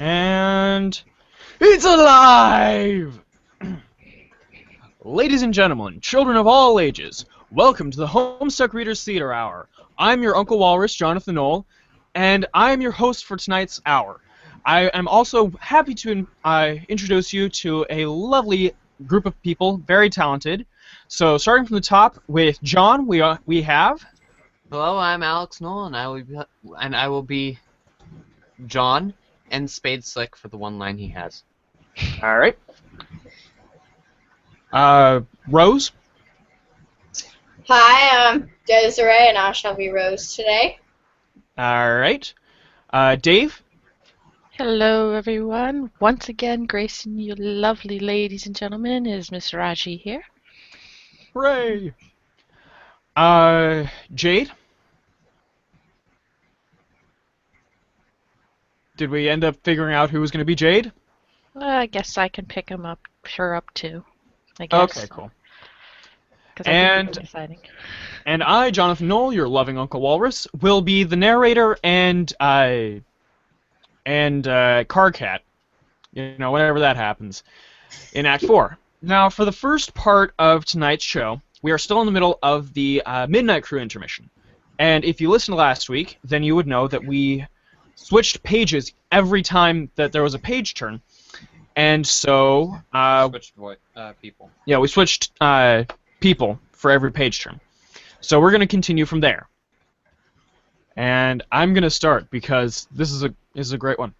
And it's alive! Ladies and gentlemen, children of all ages, welcome to the Homestuck Readers Theater Hour. I'm your Uncle Walrus, Jonathan Knoll, and I'm your host for tonight's hour. I am also happy to introduce you to a lovely group of people, very talented. So, starting from the top with John, we have... Hello, I'm Alex Knoll, and I will be John and Spade Slick for the one line he has. All right. Rose. Hi, I'm Desiree, and I shall be Rose today. All right. Dave. Hello, everyone. Once again, gracing you lovely ladies and gentlemen is Miss Raji here. Hooray. Jade. Did we end up figuring out who was going to be Jade? I guess I can pick her up too. I guess. Okay, cool. And exciting. And I, Jonathan Knoll, your loving Uncle Walrus, will be the narrator and car cat. You know, whenever that happens in Act 4. Now, for the first part of tonight's show, we are still in the middle of the Midnight Crew intermission. And if you listened last week, then you would know that we switched pages every time that there was a page turn. And so... Switched people. Yeah, we switched people for every page turn. So we're going to continue from there. And I'm going to start because this is a great one.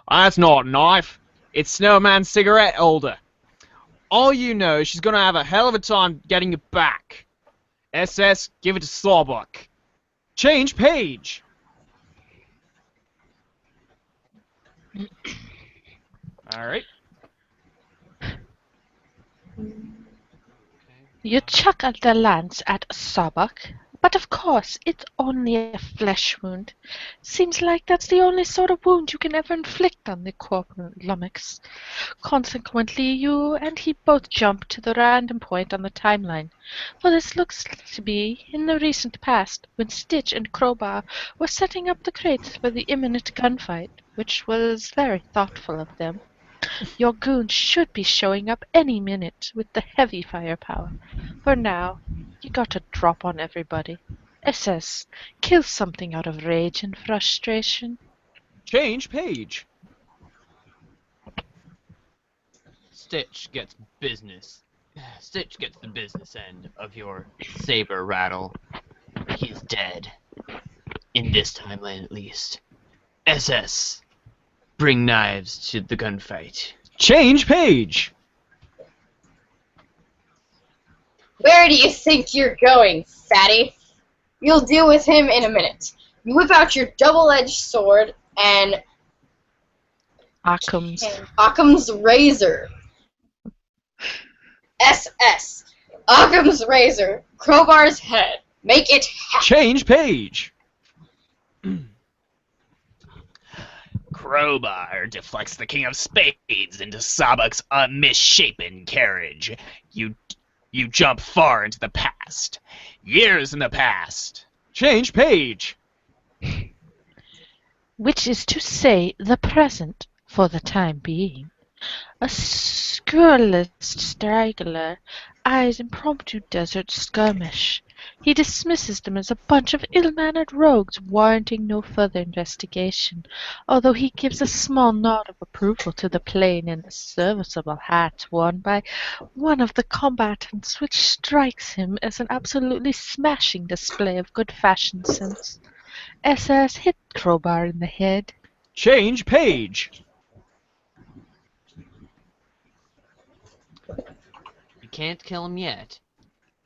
That's not a knife. It's Snowman's cigarette holder. All you know is she's going to have a hell of a time getting it back. SS, give it to Sawbuck. Change page. All right. You chuck at the lance at Sawbuck, but of course it's only a flesh wound. Seems like that's the only sort of wound you can ever inflict on the corporal lummox. Consequently, you and he both jump to the random point on the timeline, for this looks to be in the recent past, when Stitch and Crowbar were setting up the crates for the imminent gunfight, which was very thoughtful of them. Your goons should be showing up any minute with the heavy firepower. For now, you gotta drop on everybody. SS, kill something out of rage and frustration. Change page. Stitch gets business. Stitch gets the business end of your saber rattle. He's dead. In this timeline, at least. SS, bring knives to the gunfight. Change page. Where do you think you're going, fatty? You'll deal with him in a minute. You whip out your double-edged sword and Occam's razor. SS, Occam's razor, Crowbar's head. Make it happen. Change page. Crowbar deflects the King of Spades into Sawbuck's misshapen carriage. You jump far into the past. Years in the past. Change page. Which is to say, the present, for the time being. A scurrilous straggler eyes impromptu desert skirmish. He dismisses them as a bunch of ill-mannered rogues warranting no further investigation, although he gives a small nod of approval to the plain and serviceable hat worn by one of the combatants, which strikes him as an absolutely smashing display of good fashion sense. SS, hit Crowbar in the head. Change page. You can't kill him yet.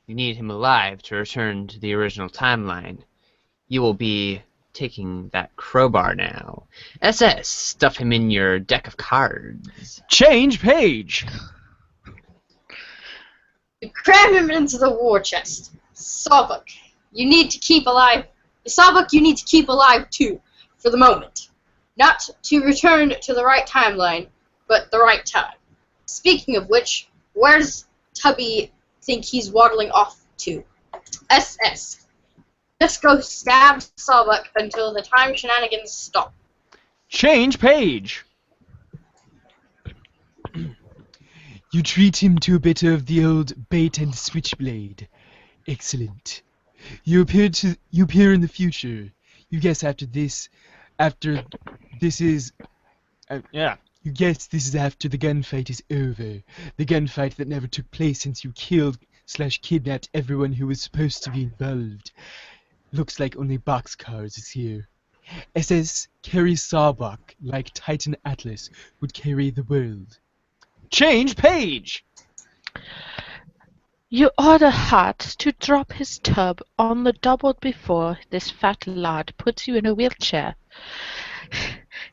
You need him alive to return to the original timeline. You will be taking that crowbar now. SS, stuff him in your deck of cards. Change page. You cram him into the war chest. Sawbuck, you need to keep alive. Sawbuck, you need to keep alive too, for the moment. Not to return to the right timeline, but the right time. Speaking of which, where's Tubby think he's waddling off to? SS. Just go stab Sawbuck until the time shenanigans stop. Change page. You treat him to a bit of the old bait and switchblade. Excellent. You appear in the future. You guess after this is Yeah. you guess this is after the gunfight is over. The gunfight that never took place since you killed/kidnapped everyone who was supposed to be involved. Looks like only boxcars is here. SS carries Sawbuck like Titan Atlas would carry the world. Change page. You order Hart to drop his tub on the double before this fat lad puts you in a wheelchair.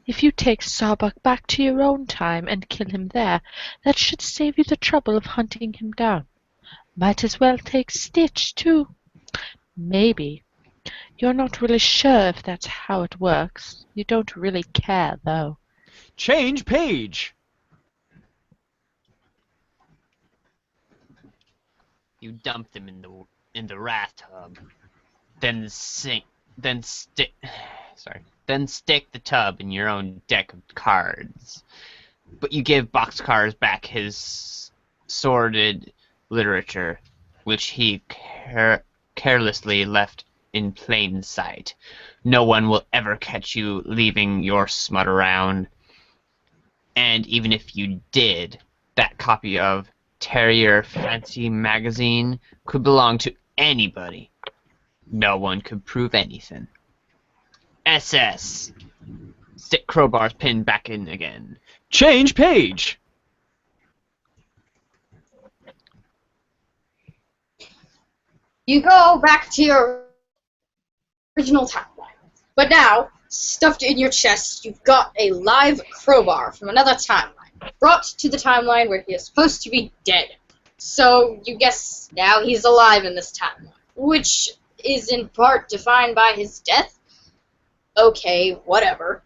If you take Sawbuck back to your own time and kill him there, that should save you the trouble of hunting him down. Might as well take Stitch, too. Maybe. You're not really sure if that's how it works. You don't really care, though. Change page. You dump them in the wrath tub, then stick the tub in your own deck of cards. But you give Boxcars back his sordid literature, which he carelessly left in plain sight. No one will ever catch you leaving your smut around. And even if you did, that copy of Terrier Fancy magazine could belong to anybody. No one could prove anything. SS. Stick Crowbar's pin back in again. Change page. You go back to your original timeline. But now, stuffed in your chest, you've got a live crowbar from another timeline, brought to the timeline where he is supposed to be dead. So you guess now he's alive in this timeline, which is in part defined by his death. Okay, whatever.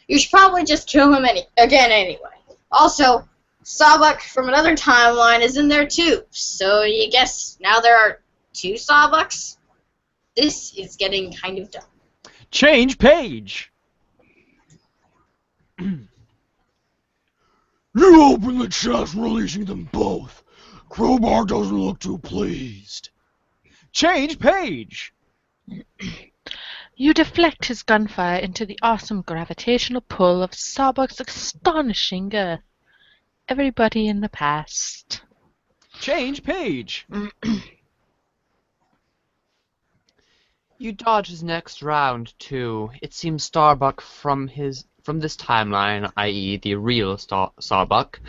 You should probably just kill him again anyway. Also, Sawbuck from another timeline is in there too, so you guess now there are 2 Sawbucks? This is getting kind of dumb. Change page. You open the chest, releasing them both. Crowbar doesn't look too pleased. Change page. You deflect his gunfire into the awesome gravitational pull of Sawbuck's astonishing girth. Everybody in the past. Change page. You dodge his next round, too. It seems Starbuck from this timeline, i.e. the real Starbuck,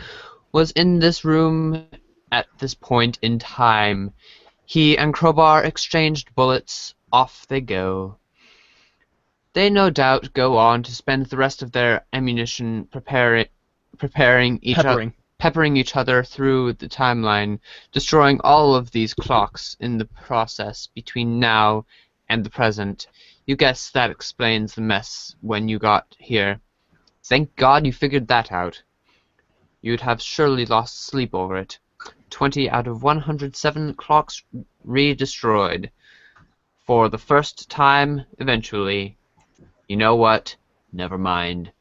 was in this room at this point in time. He and Crowbar exchanged bullets. Off they go. They no doubt go on to spend the rest of their ammunition peppering each other through the timeline, destroying all of these clocks in the process between now and the present. You guess that explains the mess when you got here. Thank God you figured that out. You'd have surely lost sleep over it. 20 out of 107 clocks re-destroyed. For the first time, eventually. You know what? Never mind.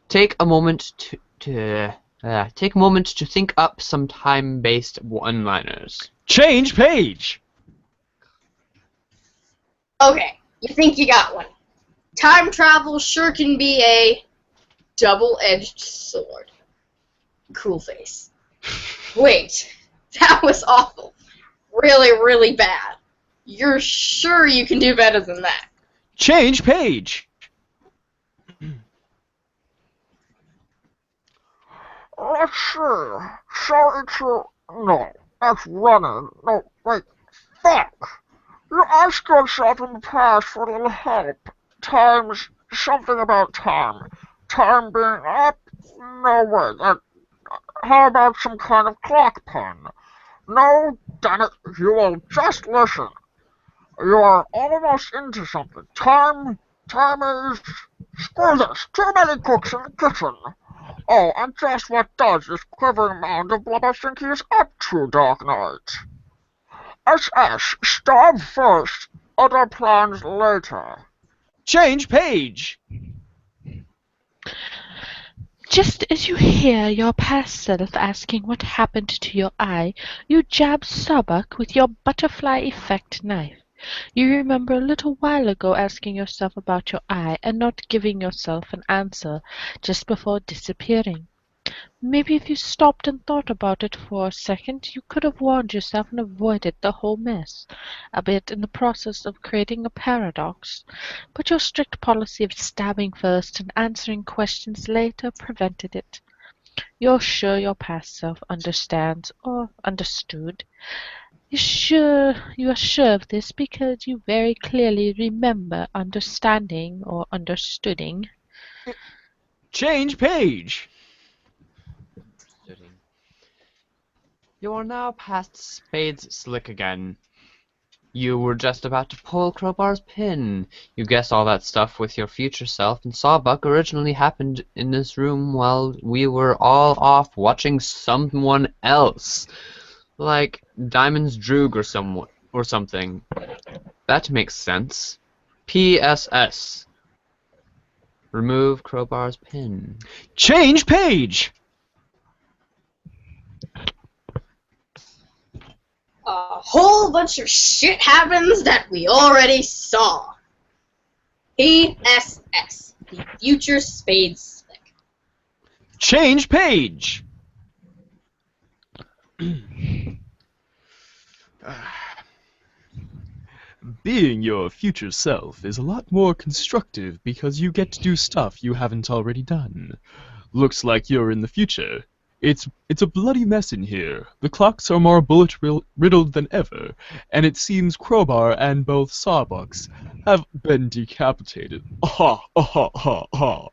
Take a moment to think up some time-based one-liners. Change page. Okay, you think you got one. Time travel sure can be a double-edged sword. Cool face. Wait, that was awful. Really, really bad. You're sure you can do better than that? Change page. Let's see. So it's no, that's running. No, wait. Fuck. You ask yourself in the past for a little help. Time's something about time. Time being up? No way. How about some kind of clock pun? No, damn it, you will just listen. You are almost into something. Time is... Screw this, too many cooks in the kitchen. Oh, and just what does this quivering mound of blubber think he is up to, Dark Knight? SS, starve first, other plans later. Change page. Just as you hear your past self asking what happened to your eye, you jab Starbuck with your butterfly effect knife. You remember a little while ago asking yourself about your eye and not giving yourself an answer just before disappearing. Maybe if you stopped and thought about it for a second, you could have warned yourself and avoided the whole mess, albeit in the process of creating a paradox. But your strict policy of stabbing first and answering questions later prevented it. You're sure your past self understands or understood. You are sure of this because you very clearly remember understanding or understooding. Change page! You are now past Spade's slick again. You were just about to pull Crowbar's pin. You guessed all that stuff with your future self, and Sawbuck originally happened in this room while we were all off watching someone else. Like Diamond's Droog or something. That makes sense. PSS. Remove Crowbar's pin. Change page! A whole bunch of shit happens that we already saw. PSS. The future Spade Slick. Change page! Being your future self is a lot more constructive because you get to do stuff you haven't already done. Looks like you're in the future. It's a bloody mess in here. The clocks are more bullet-riddled than ever, and it seems Crowbar and both Sawbucks have been decapitated. Aha, aha, aha, aha.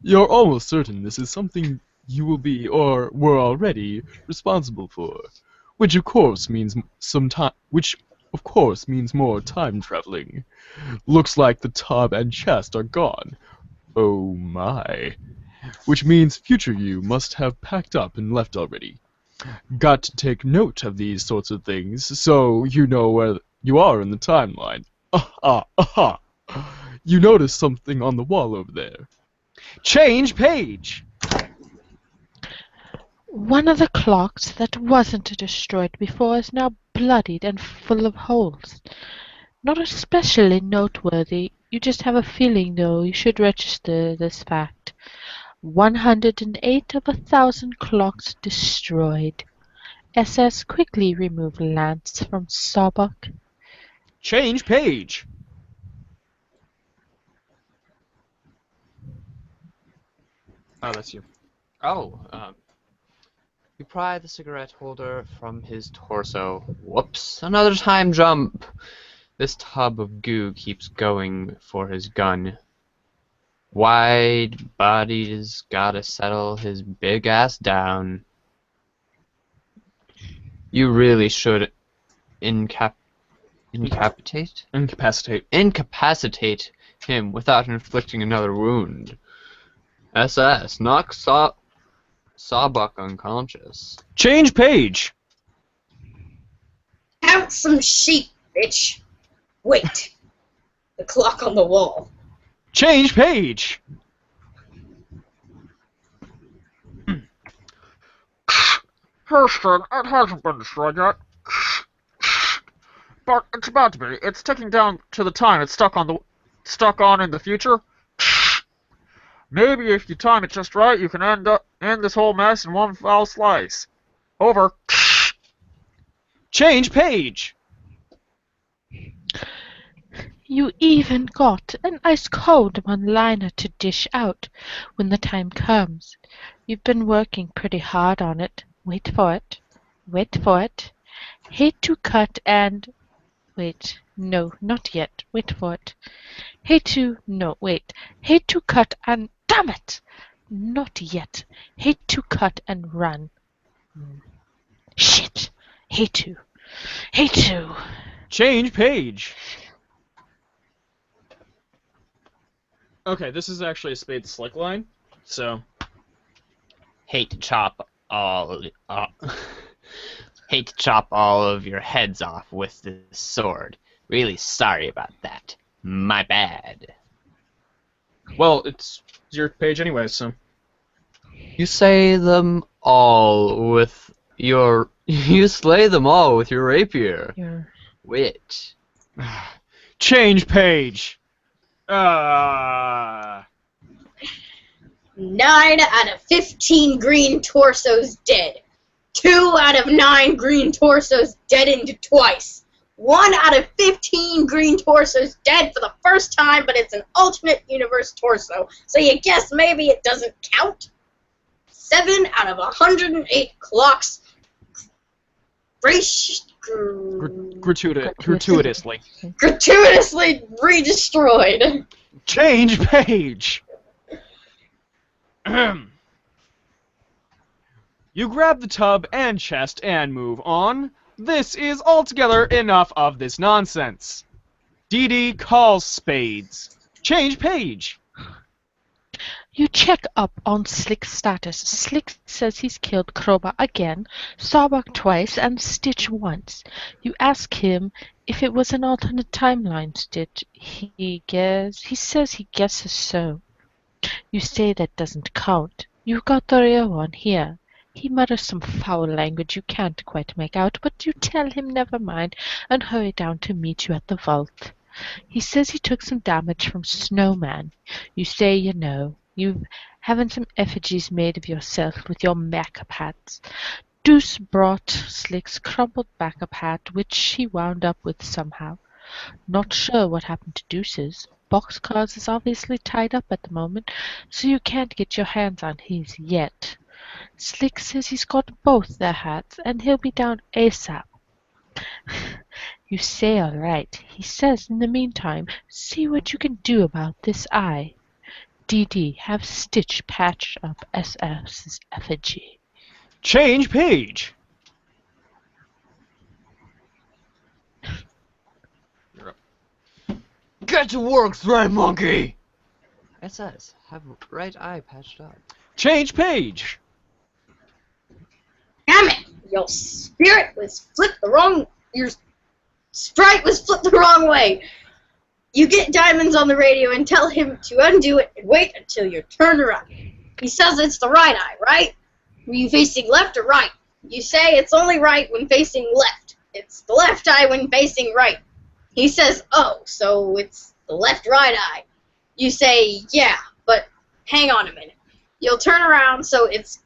You're almost certain this is something you will be, or were already, responsible for, which of course means more time traveling. Looks like the tub and chest are gone. Oh my. Which means future you must have packed up and left already. Got to take note of these sorts of things so you know where you are in the timeline. Aha, aha. You notice something on the wall over there. Change page! One of the clocks that wasn't destroyed before is now bloodied and full of holes. Not especially noteworthy. You just have a feeling, though, you should register this fact. 108 of 1,000 clocks destroyed. SS quickly remove Lance from Sawbuck. Change page! Oh, that's you. Oh, you pry the cigarette holder from his torso. Whoops, another time jump! This tub of goo keeps going for his gun. Wide body's gotta settle his big ass down. You really should incapacitate him without inflicting another wound. SS, knock Sawbuck unconscious. Change page! Count some sheep, bitch. Wait. The clock on the wall. Change page! Houston, it hasn't been destroyed yet. But it's about to be. It's ticking down to the time it's stuck on in the future. Maybe if you time it just right, you can end this whole mess in one foul slice. Over. Change page! You even got an ice-cold one-liner to dish out when the time comes. You've been working pretty hard on it. Wait for it. Wait for it. Hate to cut and... Wait. No, not yet. Wait for it. Hate to... No, wait. Hate to cut and... Damn it! Not yet. Hate to cut and run. Shit. Hate to. Hate to. Change page! Okay, this is actually a Spade Slick line, so... Hate to chop all of your heads off with this sword. Really sorry about that. My bad. Well, it's your page anyway, so... You say them all with your... You slay them all with your rapier. Your Wit. Change page. 9 out of 15 green torsos dead. 2 out of 9 green torsos deadened twice. 1 out of 15 green torsos dead for the first time, but it's an alternate universe torso, so you guess maybe it doesn't count? 7 out of 108 clocks Gratuitously. gratuitously re-destroyed. Change page. You grab the tub and chest and move on. This is altogether enough of this nonsense. DD calls spades. Change page. You check up on Slick's status. Slick says he's killed Kroba again, Starbuck twice, and Stitch once. You ask him if it was an alternate timeline, Stitch. He says he guesses so. You say that doesn't count. You've got the real one here. He mutters some foul language you can't quite make out, but you tell him never mind and hurry down to meet you at the vault. He says he took some damage from Snowman. You say you know. You've having some effigies made of yourself with your makeup hats. Deuce brought Slick's crumpled backup hat, which he wound up with somehow. Not sure what happened to Deuce's. Boxcars is obviously tied up at the moment, so you can't get your hands on his yet. Slick says he's got both their hats, and he'll be down ASAP. You say all right. He says, in the meantime, see what you can do about this eye. DD, have Stitch patch up SS's effigy. Change page. You're up. Get to work, slime monkey! SS, have right eye patched up. Change page. Damn it! Your sprite was flipped the wrong way. You get Diamonds on the radio and tell him to undo it and wait until you're turned around. He says it's the right eye, right? Were you facing left or right? You say it's only right when facing left. It's the left eye when facing right. He says, oh, so it's the left-right eye. You say, yeah, but hang on a minute. You'll turn around so it's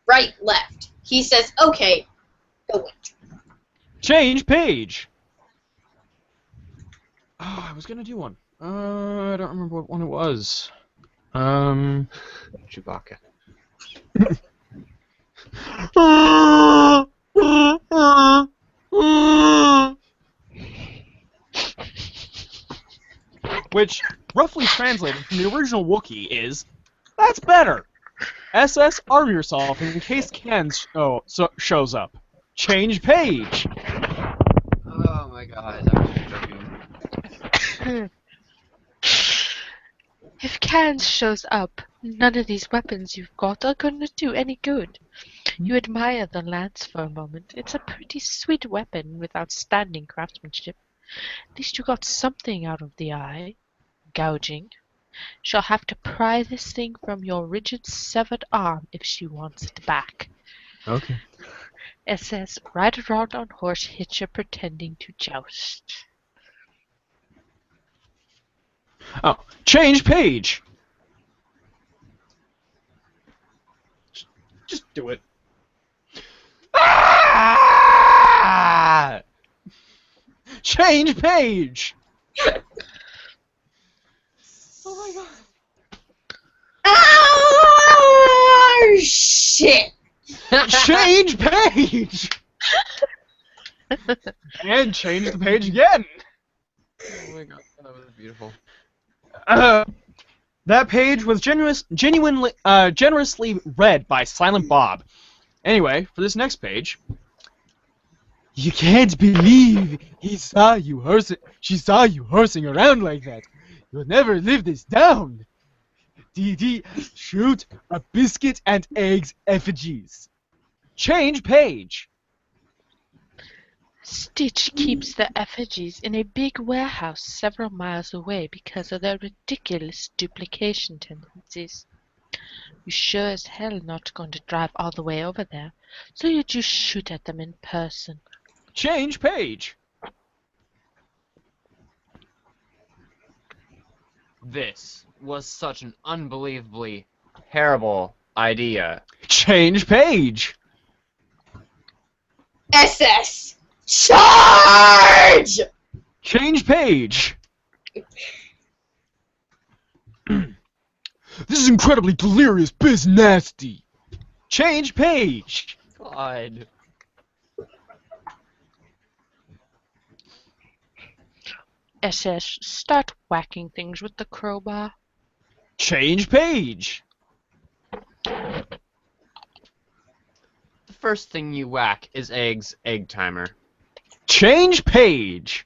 right-left. He says, okay, go wait. Change page. Oh, I was gonna do one. I don't remember what one it was. Chewbacca. Which, roughly translated from the original Wookiee, is, that's better. SS, arm yourself in case Ken shows up. Change page. Oh my god, I was joking. If Cans shows up, none of these weapons you've got are going to do any good. You admire the lance for a moment. It's a pretty sweet weapon with outstanding craftsmanship. At least you got something out of the eye. Gouging. She'll have to pry this thing from your rigid severed arm if she wants it back. Okay. SS, ride around on horse hitcher pretending to joust. Oh, change page. Just do it. Ah! Change page. Oh my god. Oh, shit. Change page. And change the page again. Oh my god, that was beautiful. That page was generously read by Silent Bob. Anyway, for this next page, You can't believe she saw you horsing around like that. You'll never live this down. DD, shoot a biscuit and eggs effigies. change page. Stitch keeps the effigies in a big warehouse several miles away because of their ridiculous duplication tendencies. You sure as hell not going to drive all the way over there, so you just shoot at them in person. Change page. This was such an unbelievably terrible idea. Change page. SS, charge! Change page. This is incredibly delirious biz nasty. Change page. God. SS, start whacking things with the crowbar. Change page. The first thing you whack is egg timer. Change page.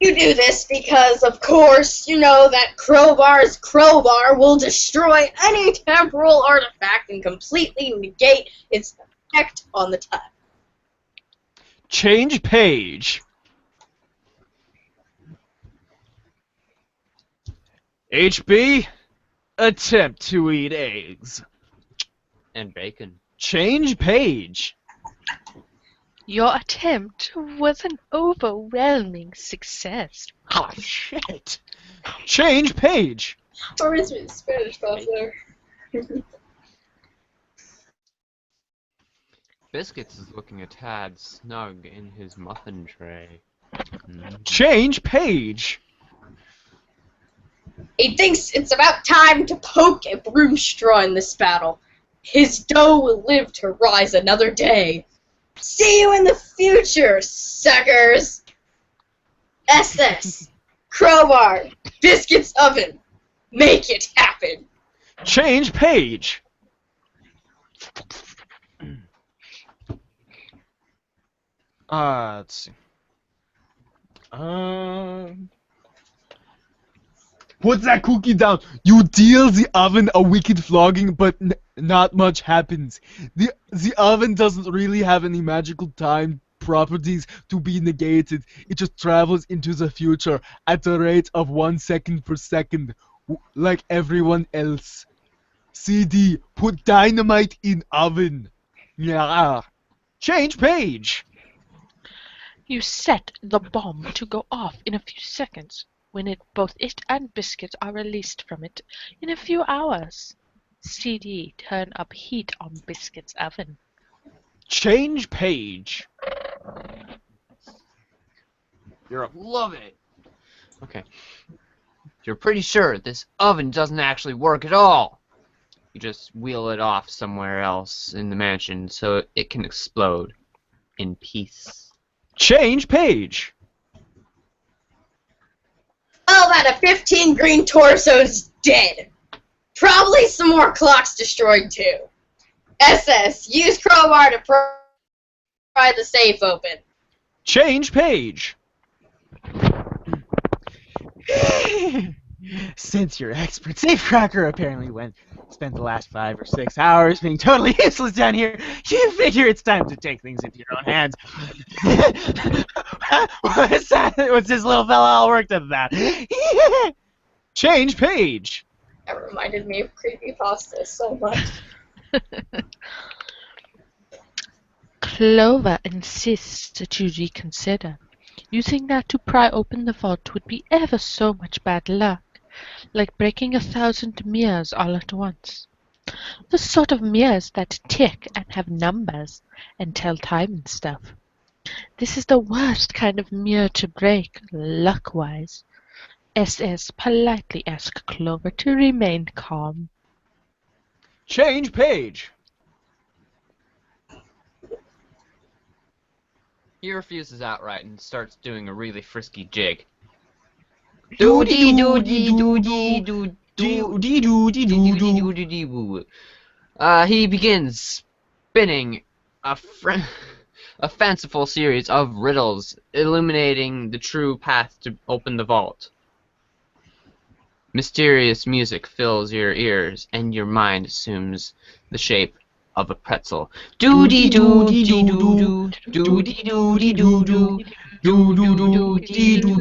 You do this because, of course, you know that Crowbar's crowbar will destroy any temporal artifact and completely negate its effect on the time. Change page. HB, attempt to eat eggs. And bacon. Change page. Your attempt was an overwhelming success. Oh, shit. Change page. Or is it Spanish stuff there? Biscuits is looking a tad snug in his muffin tray. Change page. He thinks it's about time to poke a broom straw in this battle. His dough will live to rise another day. See you in the future, suckers! SS, Crowbar, Biscuits Oven, make it happen! Change page. Let's see. Put that cookie down. You deal the oven a wicked flogging, but not much happens. The oven doesn't really have any magical time properties to be negated. It just travels into the future at the rate of 1 second per second, like everyone else. CD, put dynamite in oven. Yeah. Change page. You set the bomb to go off in a few seconds, when both it and Biscuit are released from it in a few hours. CD, turn up heat on Biscuit's oven. Change page. Love it. Okay. You're pretty sure this oven doesn't actually work at all. You just wheel it off somewhere else in the mansion so it can explode in peace. Change page. Well, that 15 green torsos dead. Probably some more clocks destroyed too. SS, use Crowbar to pry the safe open. Change page. Since your expert safecracker apparently spent the last 5 or 6 hours being totally useless down here, you figure it's time to take things into your own hands. What's that? What's this little fella all worked up about? Change page. That reminded me of creepypasta so much. Clover insists that you reconsider. Using that to pry open the vault would be ever so much bad luck, like breaking 1,000 mirrors all at once. The sort of mirrors that tick and have numbers and tell time and stuff. This is the worst kind of mirror to break, luck-wise. SS politely ask Clover to remain calm. Change page. He refuses outright and starts doing a really frisky jig. Doody Doody doody doody doody doody doody. doody woo. He begins spinning a fanciful series of riddles, illuminating the true path to open the vault. Mysterious music fills your ears, and your mind assumes the shape of a pretzel. Doody doody doo doody doody doo doo doody doo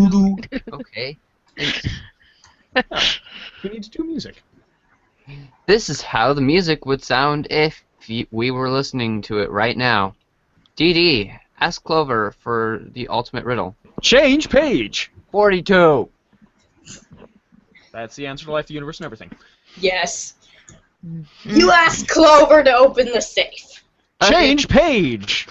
doo. Okay. We need to do music. This is how the music would sound if we were listening to it right now. DD, ask Clover for the ultimate riddle. Change page! 42. That's the answer to life, the universe, and everything. Yes. You asked Clover to open the safe. Change page!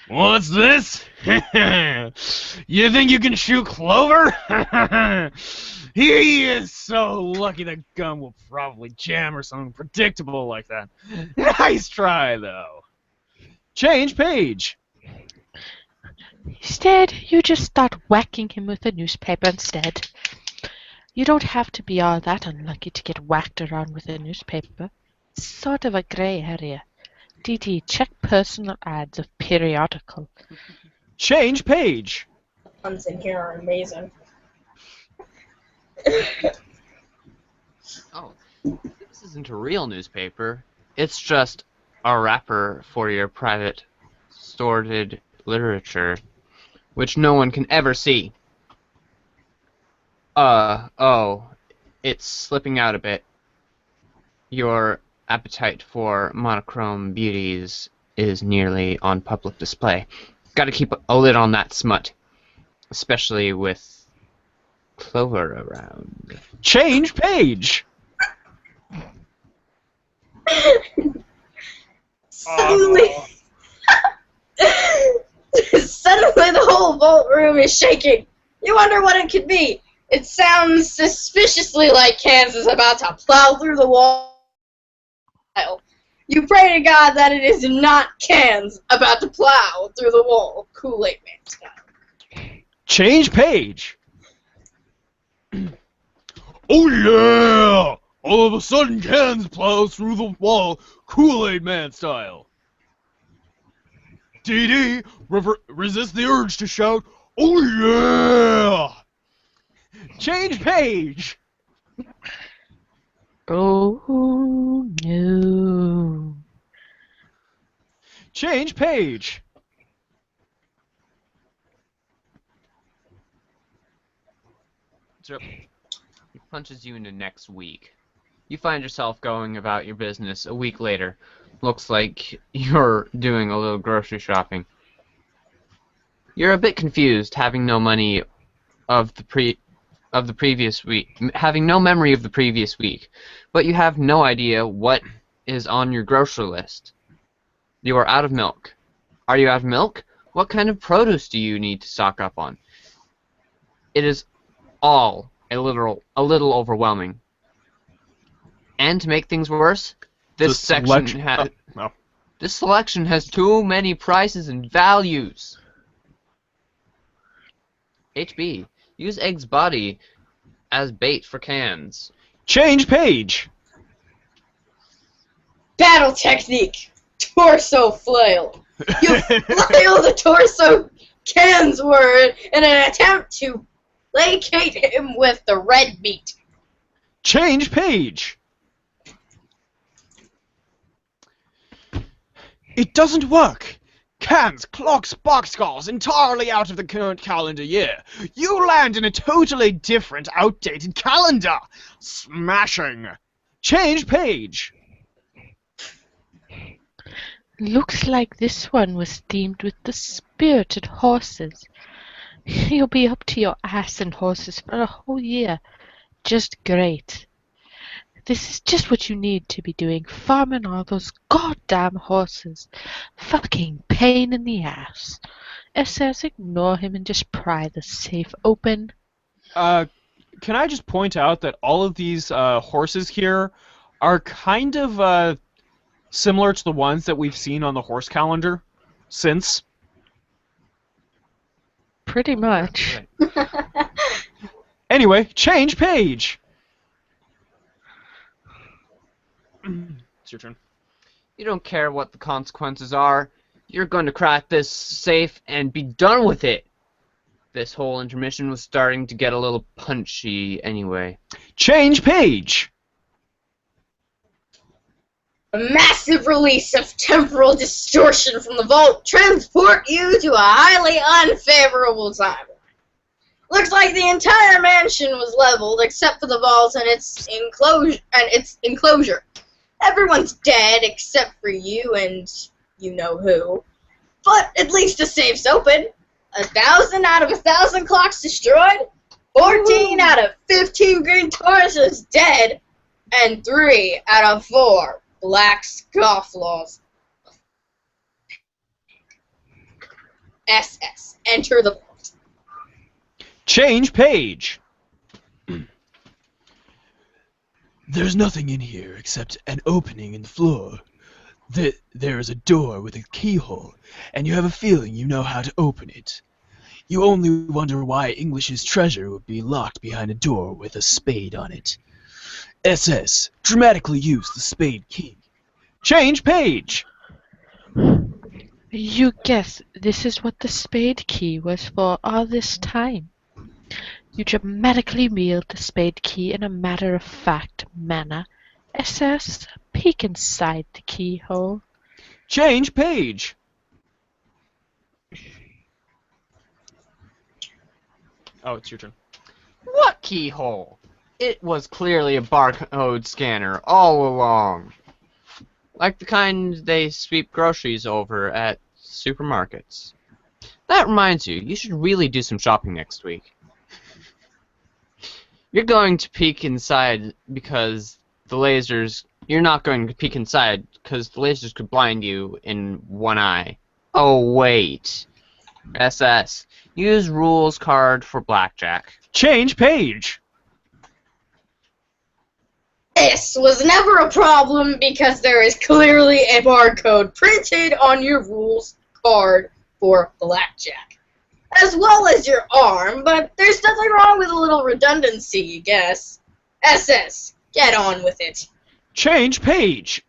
What's this? You think you can shoot Clover? He is so lucky the gun will probably jam or something predictable like that. Nice try, though. Change page! Instead, you just start whacking him with a newspaper instead. You don't have to be all that unlucky to get whacked around with a newspaper. It's sort of a grey area. DD, check personal ads of periodical. Change page! The puns in here are amazing. Oh, this isn't a real newspaper. It's just a wrapper for your private sorted literature, which no one can ever see. Oh, it's slipping out a bit. Your appetite for monochrome beauties is nearly on public display. Gotta keep a lid on that smut, especially with Clover around. Change page! Suddenly, suddenly the whole vault room is shaking. You wonder what it could be. It sounds suspiciously like Cans is about to plow through the wall. You pray to God that it is not Cans about to plow through the wall, Kool-Aid Man style. Change page! Oh yeah! All of a sudden, Cans plows through the wall, Kool-Aid Man style. DD, resist the urge to shout, oh yeah! Change page! Oh no. Change page! He punches you into next week. You find yourself going about your business a week later. Looks like you're doing a little grocery shopping. You're a bit confused, having no money of the previous week, having no memory of the previous week, but you have no idea what is on your grocery list. You are out of milk. Are you out of milk? What kind of produce do you need to stock up on? It is all a little overwhelming. And to make things worse, this selection has too many prices and values. HB, use Egg's body as bait for Cans. Change page! Battle technique! Torso flail! You flail the torso Cans word in an attempt to placate him with the red meat. Change page! It doesn't work! Cans clocks boxcars entirely out of the current calendar year. You land in a totally different, outdated calendar! Smashing! Change page! Looks like this one was themed with the spirited horses. You'll be up to your ass in horses for a whole year. Just great. This is just what you need to be doing, farming all those goddamn horses. Fucking pain in the ass. SS, ignore him and just pry the safe open. Can I just point out that all of these horses here are kind of similar to the ones that we've seen on the horse calendar since? Pretty much. Anyway, change page! It's your turn. You don't care what the consequences are. You're going to crack this safe and be done with it. This whole intermission was starting to get a little punchy anyway. Change page! massive release of temporal distortion from the vault transport you to a highly unfavorable timeline. Looks like the entire mansion was leveled except for the vault and its enclosure. Everyone's dead except for you and you know who. But at least the safe's open. 1,000 out of 1,000 clocks destroyed. 14 out of 15 green Tauruses dead. And 3 out of 4 black scofflaws. SS. Enter the vault. Change page. There's nothing in here except an opening in the floor. There is a door with a keyhole, and you have a feeling you know how to open it. You only wonder why English's treasure would be locked behind a door with a spade on it. SS, dramatically use the spade key. Change page. You guess this is what the spade key was for all this time. You dramatically wield the spade key in a matter-of-fact manner. SS, peek inside the keyhole. Change page. Oh, it's your turn. What keyhole? It was clearly a barcode scanner all along. Like the kind they sweep groceries over at supermarkets. That reminds you should really do some shopping next week. You're going to peek inside because the lasers... You're not going to peek inside because the lasers could blind you in one eye. Oh, wait. SS. Use rules card for blackjack. Change page. This was never a problem because there is clearly a barcode printed on your rules card for blackjack. As well as your arm, but there's nothing wrong with a little redundancy, I guess. SS, get on with it. Change page.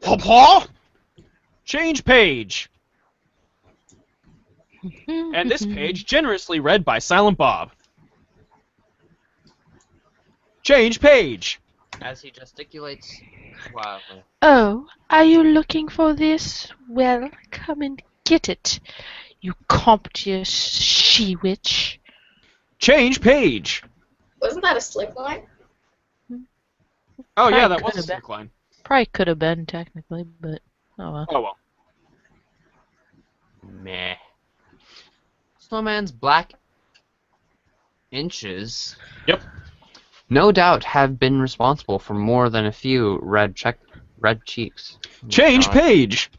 Paw? Change page. And this page generously read by Silent Bob. Change page. As he gesticulates wildly. Oh, are you looking for this? Well, come and get it, you comptious she-witch. Change page. Wasn't that a slick line? Oh yeah, Probably that was a could've been. stick line. Probably could have been, technically, but oh well. Oh well. Meh. Snowman's black inches. Yep. No doubt have been responsible for more than a few red cheeks. Oh my Change God. page.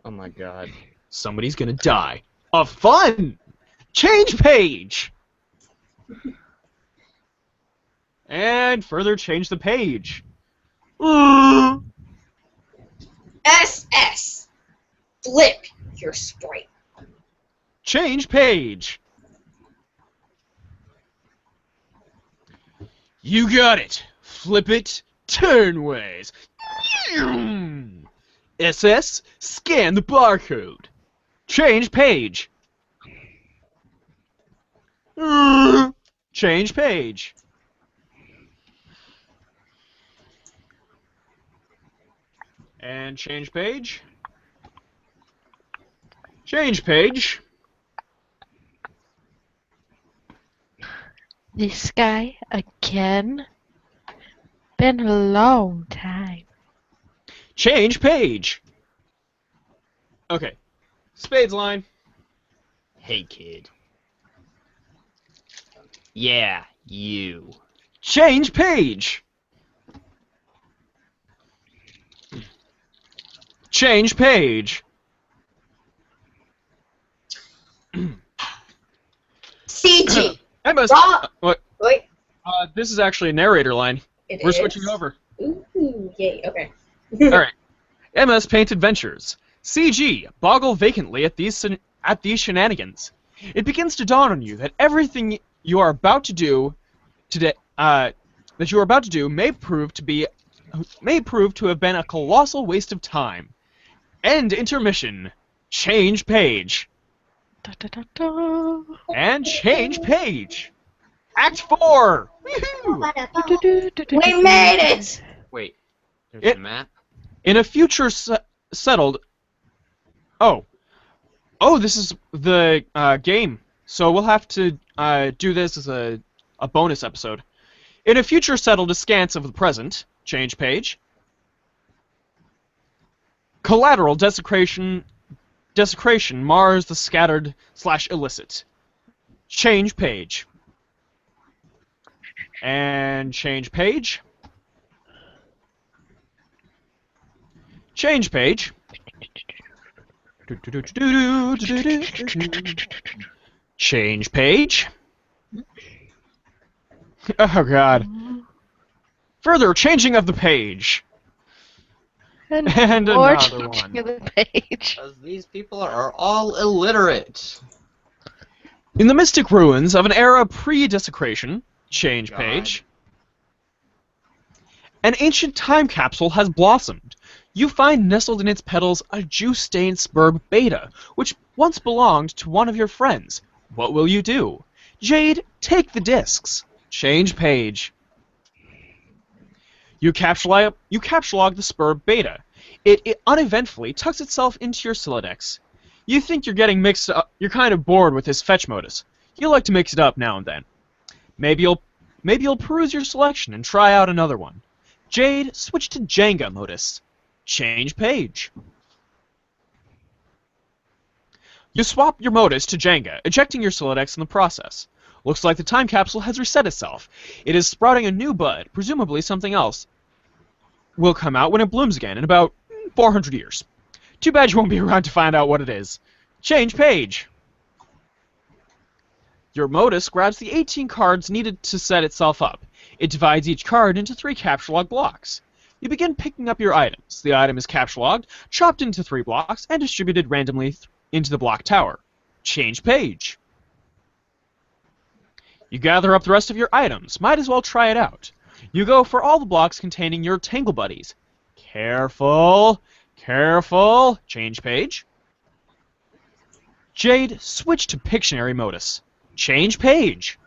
Oh my god. Somebody's gonna die. Of fun. Change page. And further change the page. SS. Flip your sprite. Change page. You got it. Flip it. Turn ways. SS. Scan the barcode. Change page. Change page. And change page. Change page. This guy again? Been a long time. Change page. Okay. Spades line. Hey kid. Yeah, you. Change page. Change page. CG. I must. Raw. What? Wait. This is actually a narrator line. It We're is? switching over. Ooh, yay, okay. Alright. MS Paint Adventures. CG. Boggle vacantly at these shenanigans. It begins to dawn on you that everything you are about to do today, may prove to have been a colossal waste of time. End intermission. Change page. Da, da, da, da. And change page. Act 4. Woohoo! We made it! Wait, there's It- a map? In a future settled... Oh. Oh, this is the game. So we'll have to do this as a bonus episode. In a future settled askance of the present, change page. Collateral desecration mars the scattered / illicit. Change page. And change page. Change page. Change page. Oh god. Further changing of the page. And more another changing one. of the page. Because these people are all illiterate. In the mystic ruins of an era pre-desecration, change God. page, an ancient time capsule has blossomed. You find nestled in its petals a juice-stained Spurb beta, which once belonged to one of your friends. What will you do? Jade, take the discs. Change page. You capsulog the Spurb beta. It uneventfully tucks itself into your Silodex. You think you're getting mixed up. You're kind of bored with his fetch modus. You like to mix it up now and then. Maybe you'll peruse your selection and try out another one. Jade, switch to Jenga modus. Change page. You swap your modus to Jenga, ejecting your Silodex in the process. Looks like the time capsule has reset itself. It is sprouting a new bud, presumably something else will come out when it blooms again in about 400 years. Too bad you won't be around to find out what it is. Change page. Your modus grabs the 18 cards needed to set itself up. It divides each card into 3 capsulog blocks. You begin picking up your items. The item is capsulogged, chopped into 3 blocks, and distributed randomly into the block tower. Change page. You gather up the rest of your items. Might as well try it out. You go for all the blocks containing your Tangle Buddies. Careful. Careful. Change page. Jade, switch to Pictionary modus. Change page.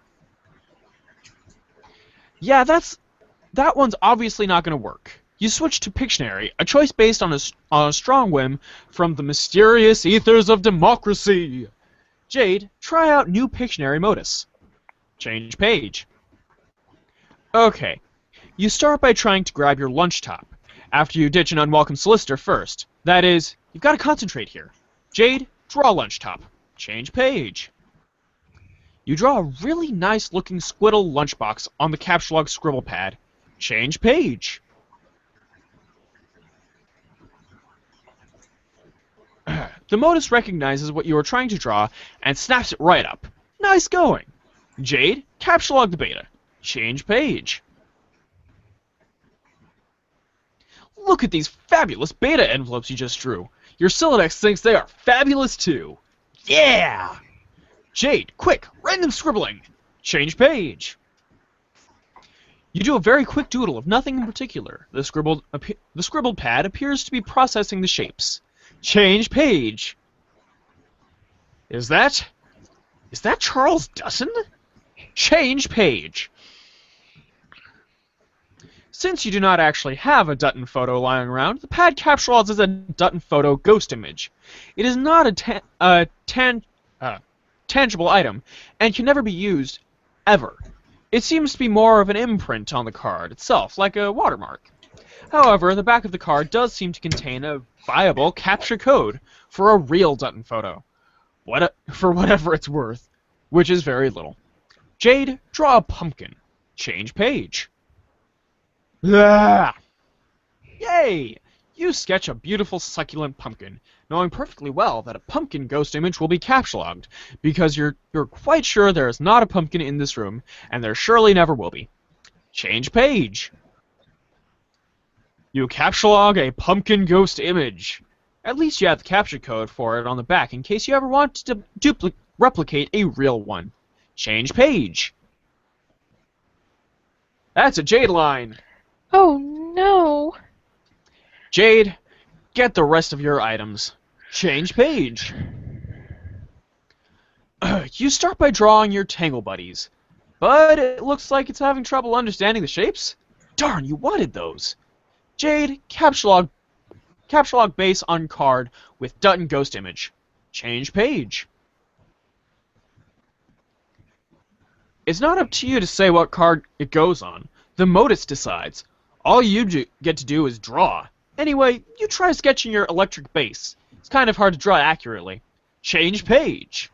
Yeah, that one's obviously not going to work. You switch to Pictionary, a choice based on a strong whim from the mysterious ethers of democracy. Jade, try out new Pictionary modus. Change page. Okay. You start by trying to grab your lunch top, after you ditch an unwelcome solicitor first. That is, you've got to concentrate here. Jade, draw lunch top. Change page. You draw a really nice looking squiddle lunchbox on the capsulog scribble pad. Change page. The modus recognizes what you are trying to draw and snaps it right up. Nice going. Jade, capsulog the beta. Change page. Look at these fabulous beta envelopes you just drew. Your Silodex thinks they are fabulous too. Yeah! Jade, quick, random scribbling. Change page. You do a very quick doodle of nothing in particular. The scribbled pad appears to be processing the shapes. Change page. Is that Charles Dussin? Change page. Since you do not actually have a Dutton photo lying around, the pad capsules as a Dutton photo ghost image. It is not a tangible item and can never be used ever. It seems to be more of an imprint on the card itself, like a watermark. However, the back of the card does seem to contain a viable capture code for a real Dutton photo. For whatever it's worth, which is very little. Jade, draw a pumpkin. Change page. Ah! Yay! You sketch a beautiful succulent pumpkin, knowing perfectly well that a pumpkin ghost image will be capsulogged, because you're quite sure there is not a pumpkin in this room, and there surely never will be. Change page. You capsulog a pumpkin ghost image. At least you have the capture code for it on the back in case you ever want to replicate a real one. Change page. That's a Jade line. Oh no. Jade, get the rest of your items. Change page. You start by drawing your Tangle Buddies, but it looks like it's having trouble understanding the shapes. Darn, you wanted those. Jade, capture log base on card with Dutton ghost image. Change page. It's not up to you to say what card it goes on. The modus decides. All you get to do is draw. Anyway, you try sketching your electric base. It's kind of hard to draw accurately. Change page.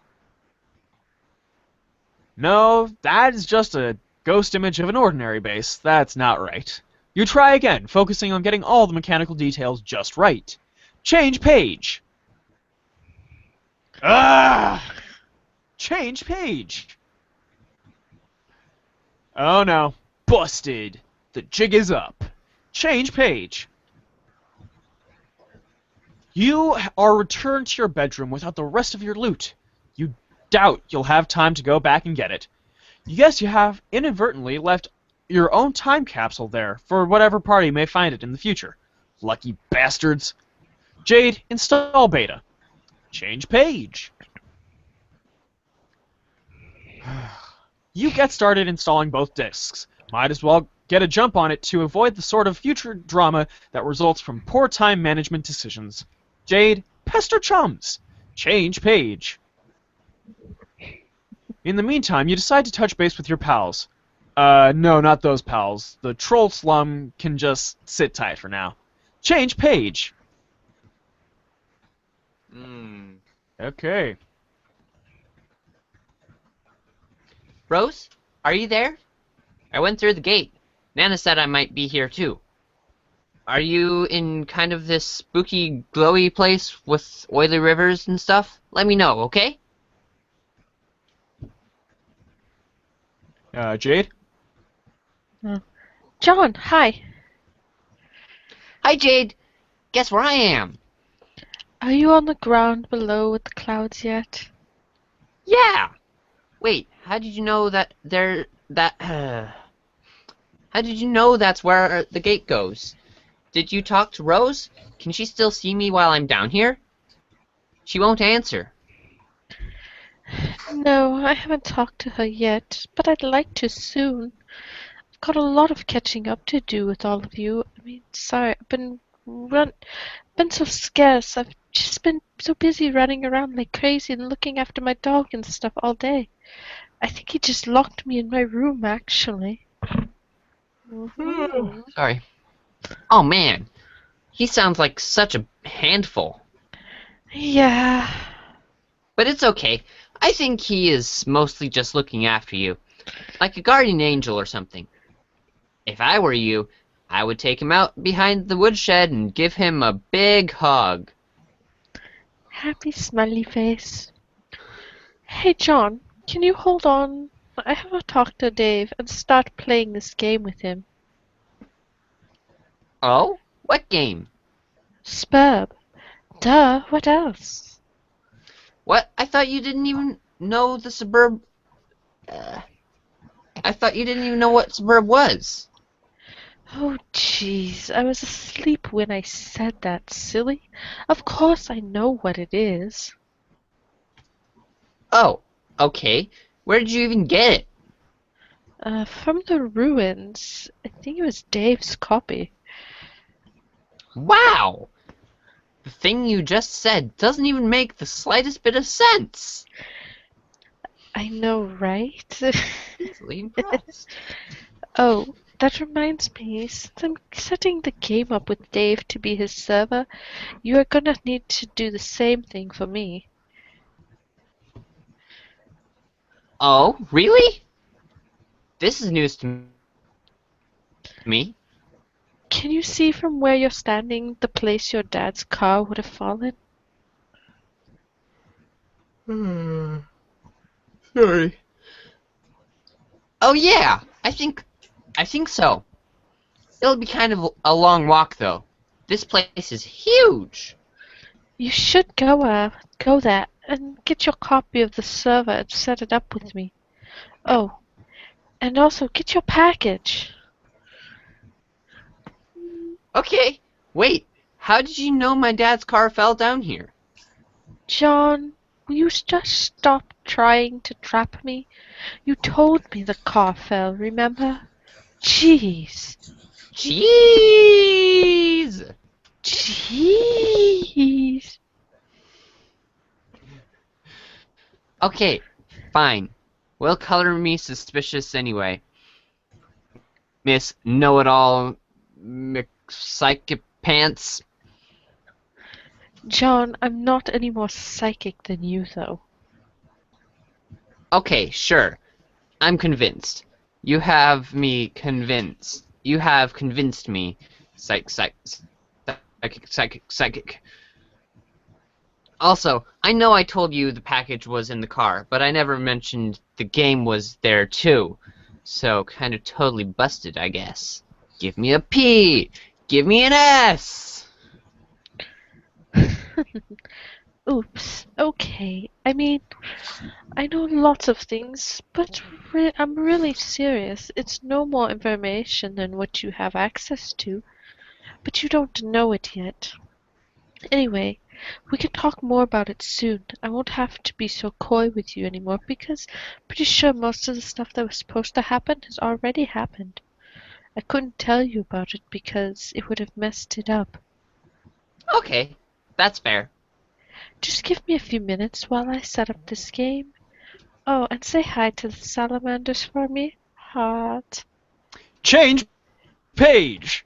No, that is just a ghost image of an ordinary base. That's not right. You try again, focusing on getting all the mechanical details just right. Change page. Change page. Oh no. Busted. The jig is up. Change page. You are returned to your bedroom without the rest of your loot. You doubt you'll have time to go back and get it. You guess you have inadvertently left your own time capsule there for whatever party may find it in the future. Lucky bastards. Jade, install beta. Change page. You get started installing both disks. Might as well get a jump on it to avoid the sort of future drama that results from poor time management decisions. Jade, pester chums. Change page. In the meantime, you decide to touch base with your pals. No, not those pals. The troll slum can just sit tight for now. Change page. Okay. Rose, are you there? I went through the gate. Nana said I might be here too. Are you in kind of this spooky, glowy place with oily rivers and stuff? Let me know, okay? Jade? John, hi. Hi, Jade. Guess where I am? Are you on the ground below with the clouds yet? Yeah. Wait, how did you know that how did you know that's where the gate goes? Did you talk to Rose? Can she still see me while I'm down here? She won't answer. No, I haven't talked to her yet, but I'd like to soon. I've got a lot of catching up to do with all of you. I mean, sorry, I've been so scarce. I've just been so busy running around like crazy and looking after my dog and stuff all day. I think he just locked me in my room, actually. Sorry. Oh man, he sounds like such a handful. Yeah. But it's okay. I think he is mostly just looking after you, like a guardian angel or something. If I were you, I would take him out behind the woodshed and give him a big hug. Happy smiley face. Hey, John, can you hold on? I have to talk to Dave and start playing this game with him. Oh? What game? Spurb. Duh, what else? What? I thought you didn't even know the suburb... I thought you didn't even know what suburb was. Oh, jeez, I was asleep when I said that, silly. Of course I know what it is. Oh, okay. Where did you even get it? From the ruins. I think it was Dave's copy. Wow! The thing you just said doesn't even make the slightest bit of sense. I know, right? Easily impressed. Oh, that reminds me, since I'm setting the game up with Dave to be his server, you are gonna need to do the same thing for me. Oh, really? This is news to me. Can you see from where you're standing the place your dad's car would have fallen? Sorry. Oh yeah, I think so. It'll be kind of a long walk though. This place is huge. You should go there and get your copy of the server and set it up with me. Oh, and also get your package. Okay, wait. How did you know my dad's car fell down here? John, will you just stop trying to trap me? You told me the car fell, remember? Jeez. Cheese! Jeez. Okay, fine. Well, color me suspicious anyway. Miss Know-It-All Psychopants. John, I'm not any more psychic than you, though. Okay, sure. I'm convinced. You have me convinced. You have convinced me. Psychic. Also, I know I told you the package was in the car, but I never mentioned the game was there too. So, kind of totally busted, I guess. Give me a P! Give me an S! Oops. Okay. I mean, I know lots of things, but I'm really serious. It's no more information than what you have access to, but you don't know it yet. Anyway, we can talk more about it soon. I won't have to be so coy with you anymore because I'm pretty sure most of the stuff that was supposed to happen has already happened. I couldn't tell you about it because it would have messed it up. Okay, that's fair. Just give me a few minutes while I set up this game. Oh, and say hi to the salamanders for me. Heart. Change page.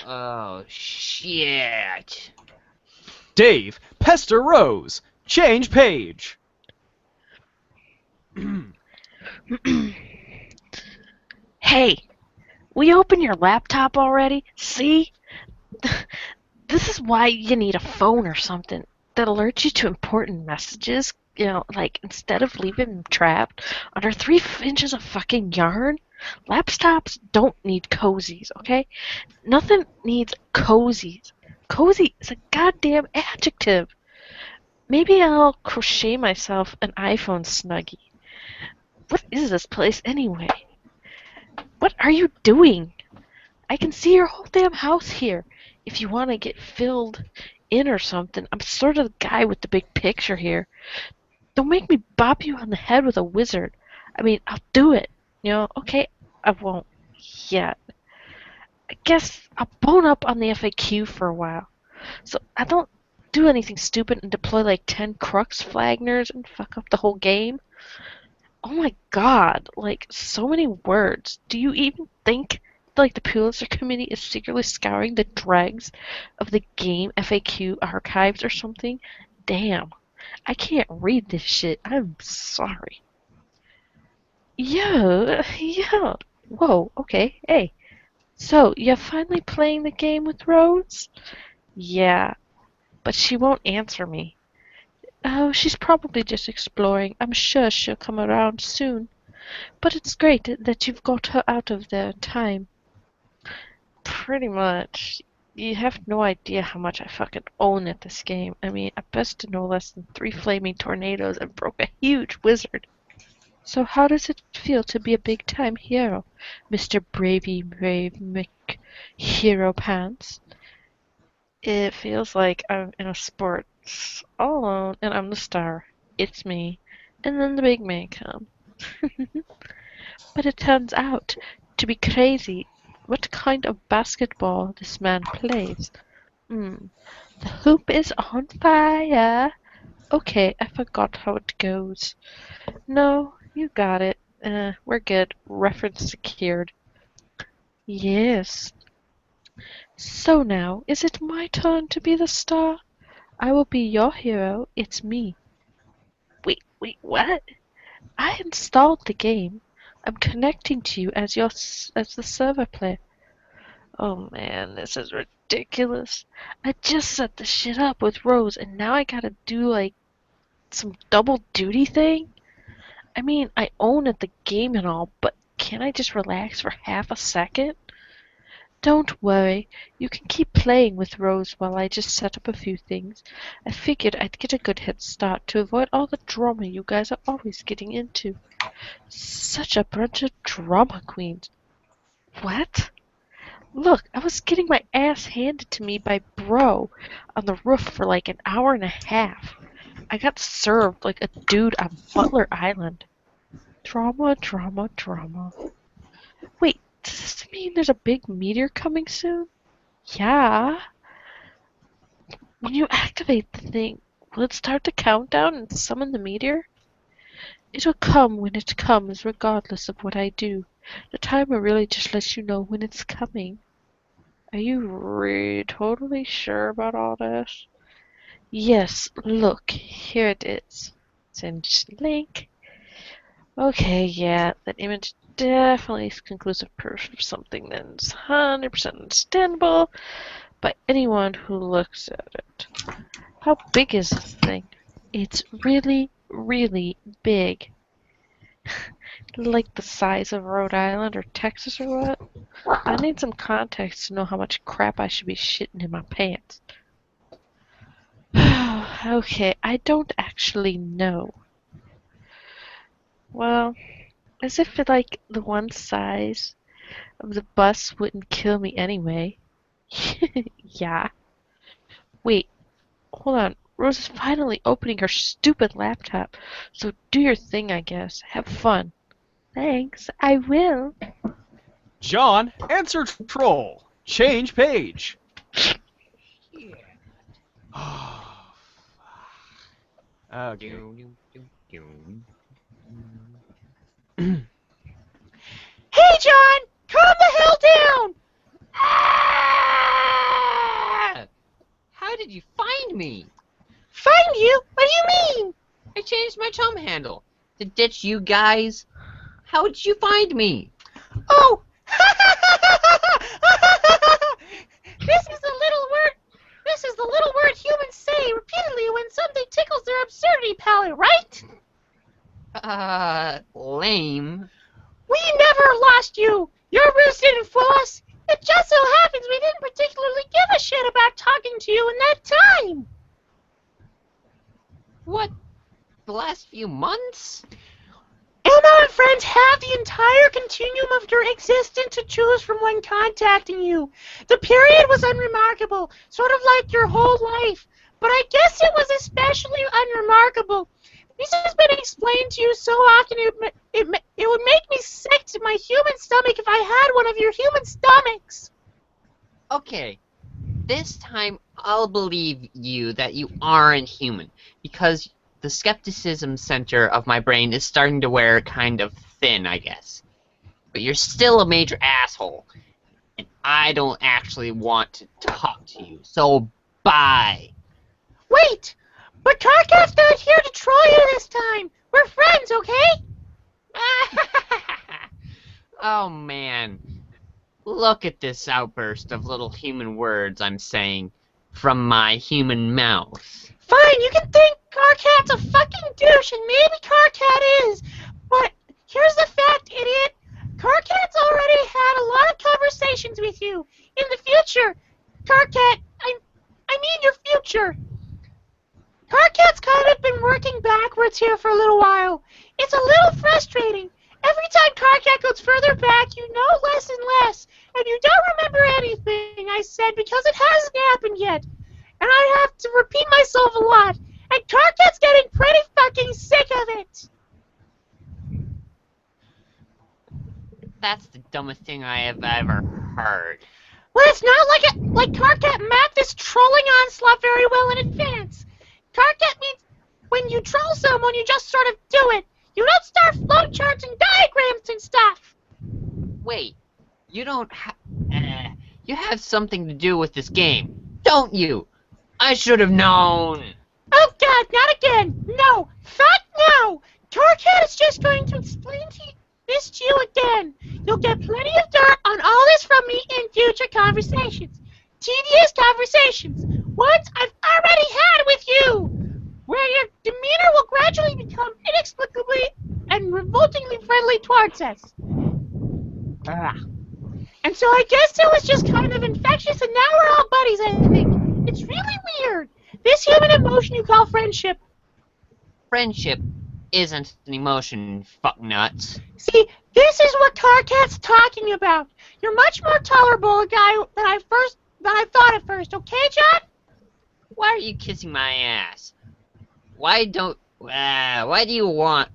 Oh, shit. Dave, pester Rose. Change page. Hey, will you open your laptop already? See? This is why you need a phone or something that alerts you to important messages. You know, like instead of leaving them trapped under 3 inches of fucking yarn, laptops don't need cozies, okay? Nothing needs cozies. Cozy is a goddamn adjective. Maybe I'll crochet myself an iPhone Snuggie. What is this place anyway? What are you doing? I can see your whole damn house here. If you want to get filled in or something, I'm sort of the guy with the big picture here. Don't make me bop you on the head with a wizard. I mean, I'll do it. You know, okay, I won't yet. I guess I'll bone up on the FAQ for a while. So I don't do anything stupid and deploy like 10 Crux Flagners and fuck up the whole game. Oh my god, like, so many words. Do you even think like the Pulitzer Committee is secretly scouring the dregs of the game FAQ archives or something? Damn, I can't read this shit. I'm sorry. Yeah. Whoa, okay, hey. So, you're finally playing the game with Rose? Yeah, but she won't answer me. Oh, she's probably just exploring. I'm sure she'll come around soon. But it's great that you've got her out of there in time. Pretty much. You have no idea how much I fucking own at this game. I mean, I bested no less than 3 flaming tornadoes and broke a huge wizard. So how does it feel to be a big-time hero, Mr. Brave McHero Pants? It feels like I'm in a sports all alone and I'm the star. It's me. And then the big man comes. But it turns out to be crazy what kind of basketball this man plays. The hoop is on fire. Okay, I forgot how it goes. No, you got it. We're good. Reference secured. Yes. So now, is it my turn to be the star? I will be your hero. It's me. Wait, what? I installed the game. I'm connecting to you as the server player. Oh man, this is ridiculous. I just set the shit up with Rose and now I gotta do like some double duty thing? I mean, I own the game and all, but can't I just relax for half a second? Don't worry, you can keep playing with Rose while I just set up a few things. I figured I'd get a good head start to avoid all the drama you guys are always getting into. Such a bunch of drama queens. What? Look, I was getting my ass handed to me by Bro on the roof for like an hour and a half. I got served like a dude on Butler Island. Drama. Wait, does this mean there's a big meteor coming soon? Yeah. When you activate the thing, will it start the countdown and summon the meteor? It'll come when it comes, regardless of what I do. The timer really just lets you know when it's coming. Are you totally sure about all this? Yes, look, here it is. Send link. Okay, yeah, that image definitely is conclusive proof of something that's 100% understandable by anyone who looks at it. How big is this thing? It's really, really big. Like the size of Rhode Island or Texas or what? I need some context to know how much crap I should be shitting in my pants. Okay, I don't actually know. Well, as if like the one size of the bus wouldn't kill me anyway. Yeah. Wait, hold on. Rose is finally opening her stupid laptop. So do your thing, I guess. Have fun. Thanks, I will. John, answer troll. Change page. Okay. Hey, John! Calm the hell down! Ah! How did you find me? Find you? What do you mean? I changed my chum handle to ditch you guys. How did you find me? Oh! This is the little word humans say repeatedly when something tickles their absurdity palate, right? Lame. We never lost you! Your ruse didn't fool us! It just so happens we didn't particularly give a shit about talking to you in that time! What? The last few months? Elmo and friends have the entire continuum of your existence to choose from when contacting you. The period was unremarkable, sort of like your whole life. But I guess it was especially unremarkable. This has been explained to you so often it would make me sick to my human stomach if I had one of your human stomachs. Okay, this time I'll believe you that you aren't human, because the skepticism center of my brain is starting to wear kind of thin, I guess. But you're still a major asshole, and I don't actually want to talk to you, so bye. Wait! But Carcat's not here to troll you this time! We're friends, okay? Oh man. Look at this outburst of little human words I'm saying from my human mouth. Fine, you can think Carcat's a fucking douche, and maybe Carcat is, but here's the fact, idiot. Carcat's already had a lot of conversations with you. In the future, Carcat, I mean your future. Carcat's kind of been working backwards here for a little while. It's a little frustrating. Every time Carcat goes further back, you know less and less, and you don't remember anything I said because it hasn't happened yet. And I have to repeat myself a lot, and Carcat's getting pretty fucking sick of it. That's the dumbest thing I have ever heard. Well, it's not like Carcat mapped this trolling onslaught very well in advance. Carcat means when you troll someone, you just sort of do it. You don't start flowcharts and diagrams and stuff. Wait, you don't you have something to do with this game, don't you? I should have known. Oh God, not again. No, fuck no. Carcat is just going to explain this to you again. You'll get plenty of dirt on all this from me in future conversations. Tedious conversations. Ones I've already had with you. Where your demeanor will gradually become inexplicably and revoltingly friendly towards us. And so I guess it was just kind of infectious, and now we're all buddies, I think. It's really weird. This human emotion you call friendship. Friendship isn't an emotion, fucknuts. See, this is what Carcat's talking about. You're much more tolerable a guy than I thought at first, okay, John? Why are you kissing my ass? Why do you want?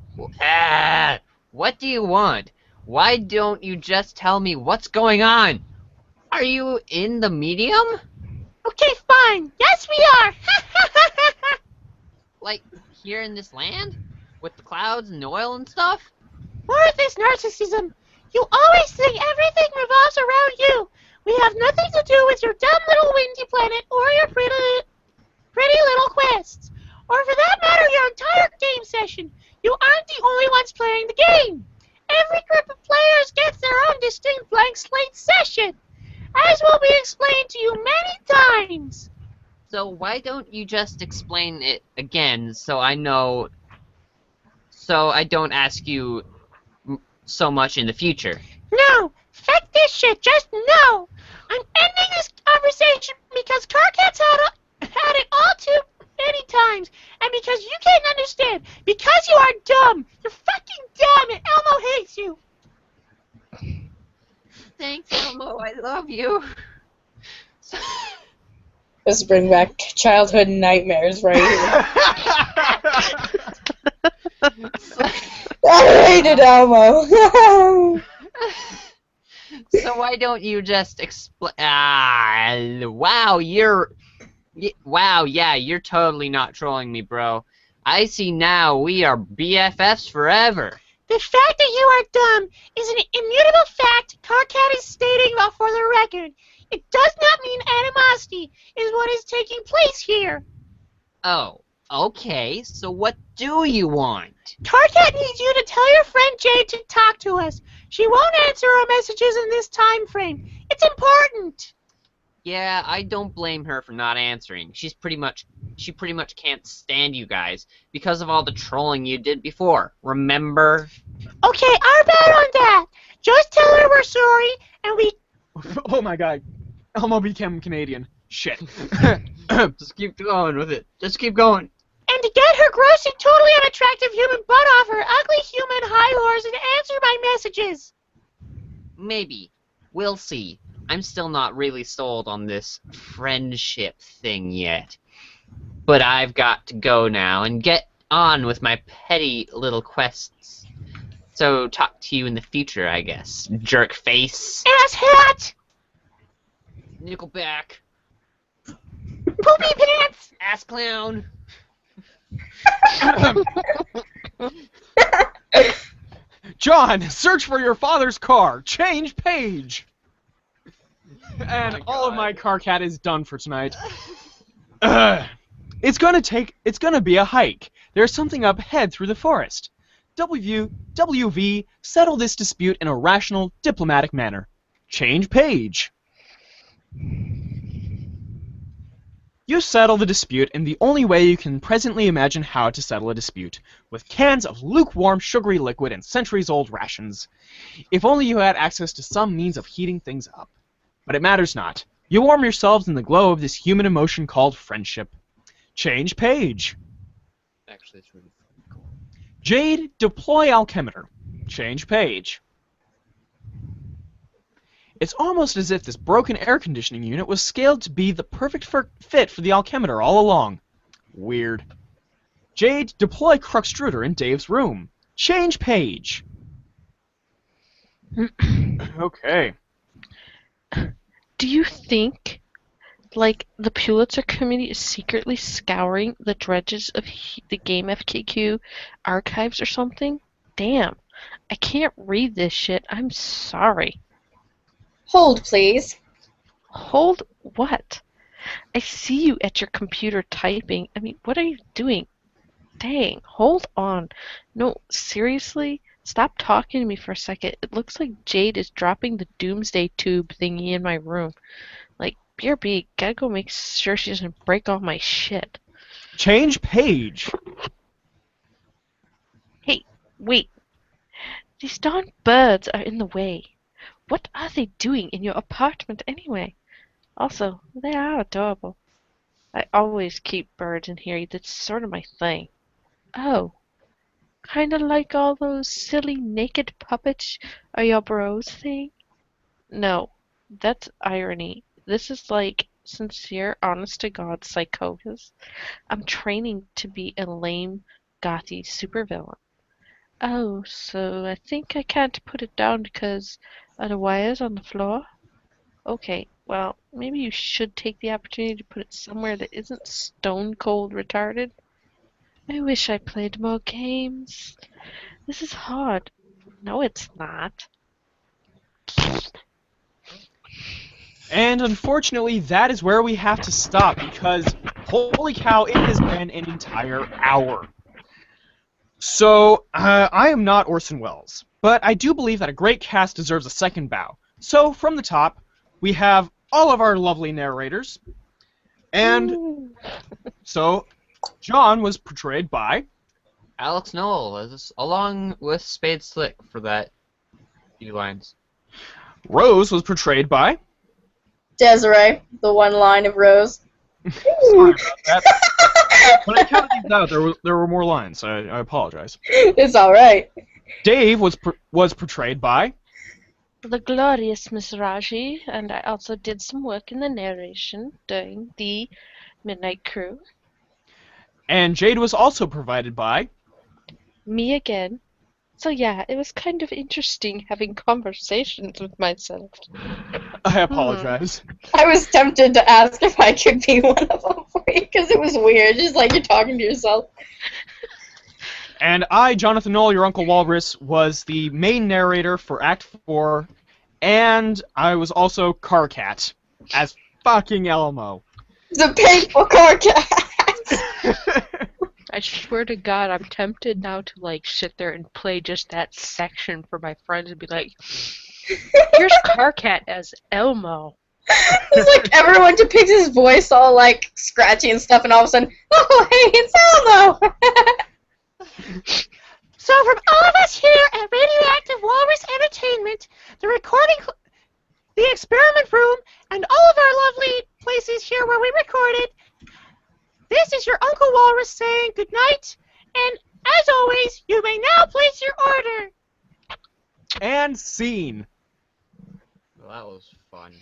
What do you want? Why don't you just tell me what's going on? Are you in the medium? Okay, fine. Yes, we are. Like, here in this land? With the clouds and the oil and stuff? More of this narcissism. You always think everything revolves around you. We have nothing to do with your dumb little windy planet or your pretty little quests. Or for that matter, your entire game session. You aren't the only ones playing the game. Every group of players gets their own distinct blank slate session, as will be explained to you many times. So why don't you just explain it again so I know, so I don't ask you so much in the future? No, fuck this shit, just no. I'm ending this conversation because Carcat's had it all too many times, and because you can't understand, because you are dumb. You're fucking dumb, and Elmo hates you. Thanks, Elmo, I love you. This brings back childhood nightmares right here. I hated Elmo. So why don't you just explain? Wow, wow, yeah, you're totally not trolling me, bro. I see now we are BFFs forever. The fact that you are dumb is an immutable fact Carcat is stating about for the record. It does not mean animosity is what is taking place here. Oh, okay, so what do you want? Carcat needs you to tell your friend Jade to talk to us. She won't answer our messages in this time frame. It's important. Yeah, I don't blame her for not answering. She pretty much can't stand you guys because of all the trolling you did before. Remember? Okay, our bad on that. Just tell her we're sorry, and we... Oh my god. Elmo became Canadian. Shit. Just keep going with it. Just keep going. And to get her gross and totally unattractive human butt off her ugly human high horse and answer my messages. Maybe. We'll see. I'm still not really sold on this friendship thing yet. But I've got to go now and get on with my petty little quests. So talk to you in the future, I guess. Jerk face. Ass hat! Nickelback. Poopy pants! Ass clown. John, search for your father's car. Change page. And all of my Carcat is done for tonight. It's gonna be a hike. There's something up ahead through the forest. WV, settle this dispute in a rational, diplomatic manner. Change page. You settle the dispute in the only way you can presently imagine how to settle a dispute, with cans of lukewarm, sugary liquid and centuries-old rations. If only you had access to some means of heating things up. But it matters not. You warm yourselves in the glow of this human emotion called friendship. Change page. Actually, it's really cool. Jade, deploy alchemeter. Change page. It's almost as if this broken air conditioning unit was scaled to be the perfect fit for the alchemeter all along. Weird. Jade, deploy Cruxtruder in Dave's room. Change page. Okay. Do you think, like, the Pulitzer Committee is secretly scouring the dredges of the Game FKQ archives or something? Damn. I can't read this shit. I'm sorry. Hold, please. Hold what? I see you at your computer typing. I mean, what are you doing? Dang, hold on. No, seriously? Stop talking to me for a second. It looks like Jade is dropping the doomsday tube thingy in my room. Like, BRB, gotta go make sure she doesn't break all my shit. Change page. Hey, wait. These darn birds are in the way. What are they doing in your apartment anyway? Also, they are adorable. I always keep birds in here. That's sort of my thing. Oh. Kinda like all those silly naked puppets are your bros thing? No, that's irony. This is like sincere, honest-to-God psychosis. I'm training to be a lame, gothy supervillain. Oh, so I think I can't put it down because of the wires on the floor? Okay, well, maybe you should take the opportunity to put it somewhere that isn't stone cold retarded. I wish I played more games. This is hard. No, it's not. And unfortunately, that is where we have to stop because, holy cow, it has been an entire hour. So, I am not Orson Welles, but I do believe that a great cast deserves a second bow. So, from the top, we have all of our lovely narrators. And so, John was portrayed by... Alex Knoll, along with Spade Slick for that few lines. Rose was portrayed by... Desiree, the one line of Rose. Sorry about that. When I counted these out, there were more lines. I apologize. It's alright. Dave was portrayed by... The glorious Miss Raji, and I also did some work in the narration during the Midnight Crew. And Jade was also provided by... Me again. So yeah, it was kind of interesting having conversations with myself. I apologize. I was tempted to ask if I could be one of them for you, because it was weird, just like you're talking to yourself. And I, Jonathan Knoll, your Uncle Walrus, was the main narrator for Act 4, and I was also Carcat, as fucking Elmo. The painful car cat! I swear to God, I'm tempted now to like sit there and play just that section for my friends and be like, here's Carcat as Elmo. It's like everyone depicts his voice all like scratchy and stuff, and all of a sudden, oh hey, it's Elmo! So from all of us here at Radioactive Walrus Entertainment, the recording, the experiment room, and all of our lovely places here where we recorded, this is your Uncle Walrus saying good night, and as always, you may now place your order. And scene. Well, that was fun.